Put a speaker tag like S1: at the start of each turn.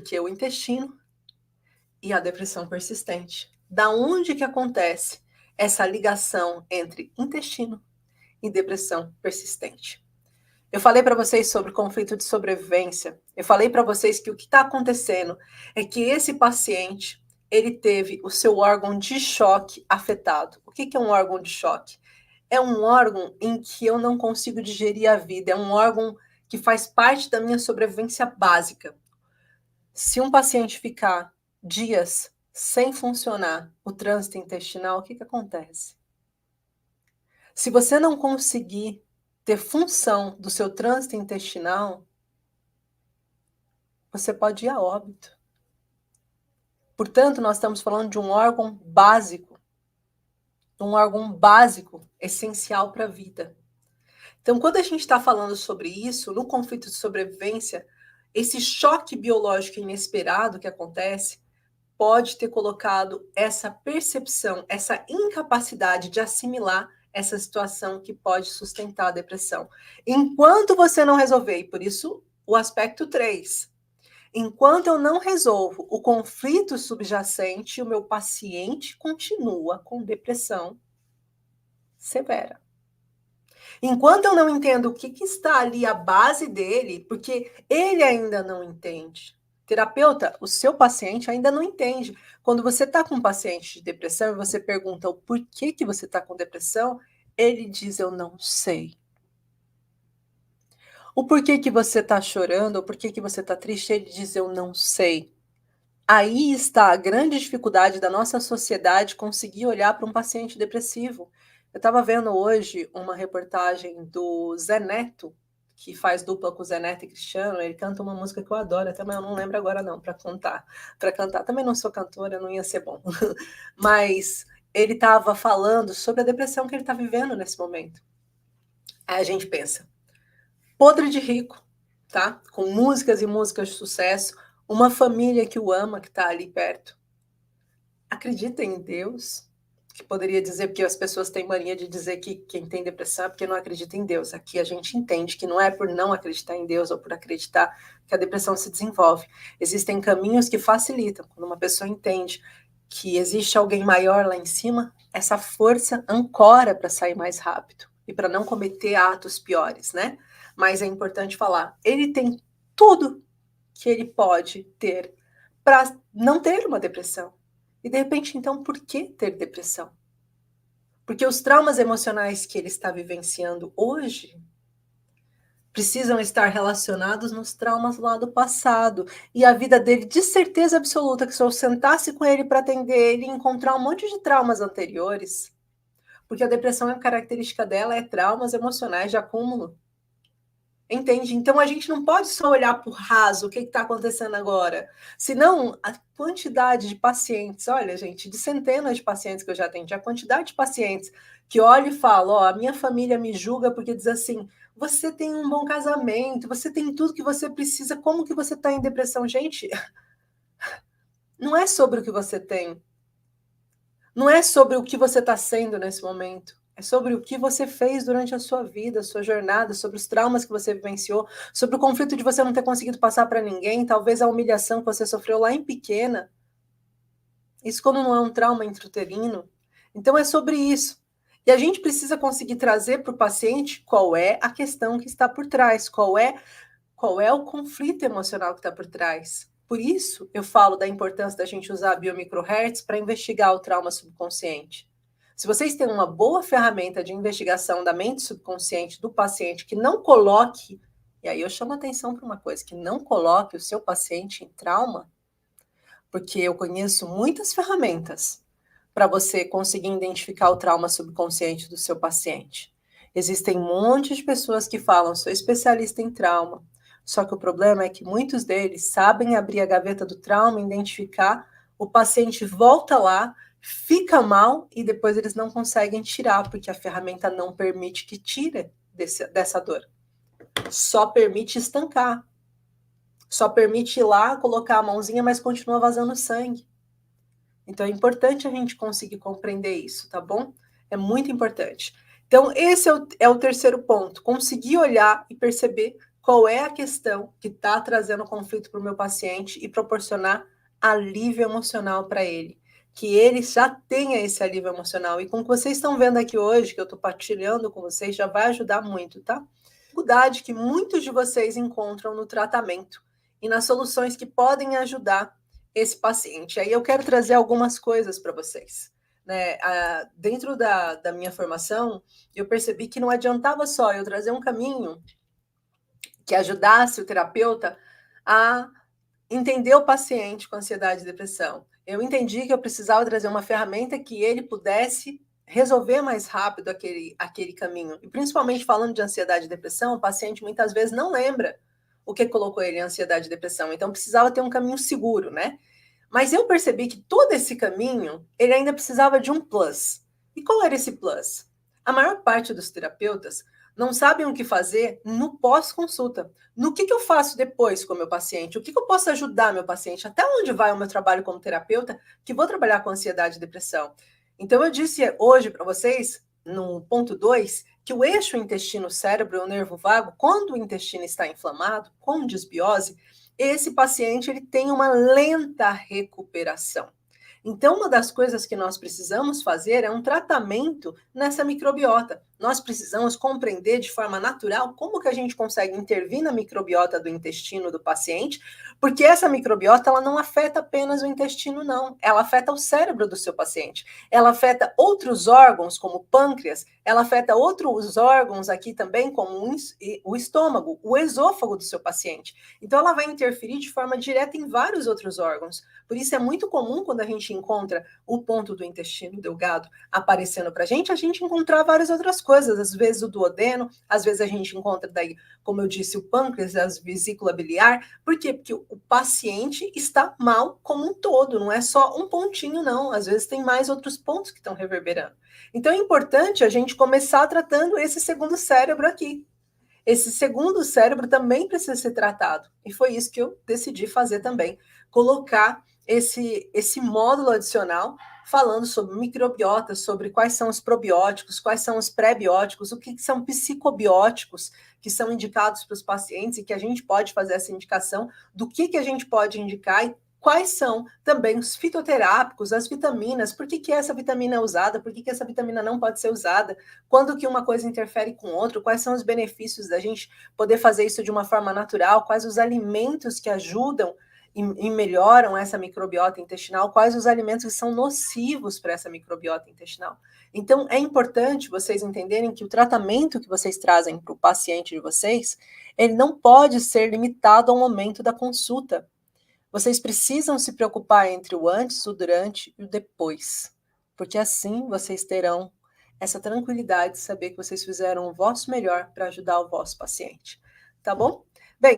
S1: Porque o intestino e a depressão persistente. Da onde que acontece essa ligação entre intestino e depressão persistente? Eu falei para vocês sobre conflito de sobrevivência. Eu falei para vocês que o que está acontecendo é que esse paciente, ele teve o seu órgão de choque afetado. O que é um órgão de choque? É um órgão em que eu não consigo digerir a vida. É um órgão que faz parte da minha sobrevivência básica. Se um paciente ficar dias sem funcionar o trânsito intestinal, o que acontece? Se você não conseguir ter função do seu trânsito intestinal, você pode ir a óbito. Portanto, nós estamos falando de um órgão básico, essencial para a vida. Então, quando a gente está falando sobre isso, no conflito de sobrevivência, esse choque biológico inesperado que acontece pode ter colocado essa percepção, essa incapacidade de assimilar essa situação que pode sustentar a depressão. Enquanto você não resolver, e por isso o aspecto 3, enquanto eu não resolvo o conflito subjacente, o meu paciente continua com depressão severa. Enquanto eu não entendo o que está ali a base dele, porque ele ainda não entende. Terapeuta, o seu paciente ainda não entende. Quando você está com um paciente de depressão e você pergunta o porquê que você está com depressão, ele diz, eu não sei. O porquê que você está chorando, o porquê que você está triste, ele diz, eu não sei. Aí está a grande dificuldade da nossa sociedade conseguir olhar para um paciente depressivo. Eu estava vendo hoje uma reportagem do Zé Neto, que faz dupla com o Zé Neto e Cristiano. Ele canta uma música que eu adoro, até mas eu não lembro agora não, para cantar. Também não sou cantora, não ia ser bom. Mas ele estava falando sobre a depressão que ele está vivendo nesse momento. Aí a gente pensa, podre de rico, tá? Com músicas e músicas de sucesso, uma família que o ama, que está ali perto. Acredita em Deus? Que poderia dizer, porque as pessoas têm mania de dizer que quem tem depressão é porque não acredita em Deus. Aqui a gente entende que não é por não acreditar em Deus ou por acreditar que a depressão se desenvolve. Existem caminhos que facilitam. Quando uma pessoa entende que existe alguém maior lá em cima, essa força ancora para sair mais rápido e para não cometer atos piores, né? Mas é importante falar, ele tem tudo que ele pode ter para não ter uma depressão. E de repente, então, por que ter depressão? Porque os traumas emocionais que ele está vivenciando hoje precisam estar relacionados nos traumas lá do passado. E a vida dele, de certeza absoluta, que se eu sentasse com ele para atender ele e encontrar um monte de traumas anteriores, porque a depressão, a característica dela é traumas emocionais de acúmulo. Entende? Então a gente não pode só olhar por raso o que está acontecendo agora. Senão, a quantidade de pacientes, olha, gente, de centenas de pacientes que eu já atendi, a quantidade de pacientes que olham e falam, ó, a minha família me julga porque diz assim, você tem um bom casamento, você tem tudo que você precisa, como que você está em depressão? Gente, não é sobre o que você tem. Não é sobre o que você está sendo nesse momento. É sobre o que você fez durante a sua vida, a sua jornada, sobre os traumas que você vivenciou, sobre o conflito de você não ter conseguido passar para ninguém, talvez a humilhação que você sofreu lá em pequena. Isso quando não é um trauma intrauterino. Então é sobre isso. E a gente precisa conseguir trazer para o paciente qual é a questão que está por trás, qual é o conflito emocional que está por trás. Por isso, eu falo da importância da gente usar a biomicrohertz para investigar o trauma subconsciente. Se vocês têm uma boa ferramenta de investigação da mente subconsciente do paciente que não coloque, e aí eu chamo a atenção para uma coisa, que não coloque o seu paciente em trauma, porque eu conheço muitas ferramentas para você conseguir identificar o trauma subconsciente do seu paciente. Existem um monte de pessoas que falam, sou especialista em trauma, só que o problema é que muitos deles sabem abrir a gaveta do trauma, identificar, o paciente volta lá, fica mal e depois eles não conseguem tirar, porque a ferramenta não permite que tire dessa dor. Só permite estancar. Só permite ir lá, colocar a mãozinha, mas continua vazando sangue. Então é importante a gente conseguir compreender isso, tá bom? É muito importante. Então esse é o terceiro ponto, conseguir olhar e perceber qual é a questão que está trazendo conflito para o meu paciente e proporcionar alívio emocional para ele. Que ele já tenha esse alívio emocional. E com o que vocês estão vendo aqui hoje, que eu estou partilhando com vocês, já vai ajudar muito, tá? Dificuldade que muitos de vocês encontram no tratamento e nas soluções que podem ajudar esse paciente. Aí eu quero trazer algumas coisas para vocês. Né? Dentro da minha formação, eu percebi que não adiantava só eu trazer um caminho que ajudasse o terapeuta a entender o paciente com ansiedade e depressão. Eu entendi que eu precisava trazer uma ferramenta que ele pudesse resolver mais rápido aquele caminho. E principalmente falando de ansiedade e depressão, o paciente muitas vezes não lembra o que colocou ele em ansiedade e depressão. Então precisava ter um caminho seguro, né? Mas eu percebi que todo esse caminho, ele ainda precisava de um plus. E qual era esse plus? A maior parte dos terapeutas não sabem o que fazer no pós-consulta. No que eu faço depois com o meu paciente? O que eu posso ajudar meu paciente? Até onde vai o meu trabalho como terapeuta que vou trabalhar com ansiedade e depressão? Então, eu disse hoje para vocês, no ponto 2, que o eixo intestino-cérebro, o nervo vago, quando o intestino está inflamado, com desbiose, esse paciente ele tem uma lenta recuperação. Então, uma das coisas que nós precisamos fazer é um tratamento nessa microbiota. Nós precisamos compreender de forma natural como que a gente consegue intervir na microbiota do intestino do paciente, porque essa microbiota ela não afeta apenas o intestino, não. Ela afeta o cérebro do seu paciente. Ela afeta outros órgãos, como o pâncreas, ela afeta outros órgãos aqui também, como o estômago, o esôfago do seu paciente. Então, ela vai interferir de forma direta em vários outros órgãos. Por isso é muito comum quando a gente encontra o ponto do intestino delgado aparecendo para a gente encontrar várias outras coisas, às vezes o duodeno, às vezes a gente encontra daí, como eu disse, o pâncreas, a vesícula biliar. Por quê? Porque o paciente está mal como um todo, não é só um pontinho, não. Às vezes tem mais outros pontos que estão reverberando. Então é importante a gente começar tratando esse segundo cérebro aqui. Esse segundo cérebro também precisa ser tratado. E foi isso que eu decidi fazer também. Colocar esse módulo adicional falando sobre microbiota, sobre quais são os probióticos, quais são os pré-bióticos, o que são psicobióticos que são indicados para os pacientes e que a gente pode fazer essa indicação do que a gente pode indicar e quais são também os fitoterápicos, as vitaminas, por que essa vitamina é usada, por que essa vitamina não pode ser usada, quando que uma coisa interfere com outra, quais são os benefícios da gente poder fazer isso de uma forma natural, quais os alimentos que ajudam e melhoram essa microbiota intestinal, quais os alimentos que são nocivos para essa microbiota intestinal. Então, é importante vocês entenderem que o tratamento que vocês trazem para o paciente de vocês, ele não pode ser limitado ao momento da consulta. Vocês precisam se preocupar entre o antes, o durante e o depois, porque assim vocês terão essa tranquilidade de saber que vocês fizeram o vosso melhor para ajudar o vosso paciente. Tá bom?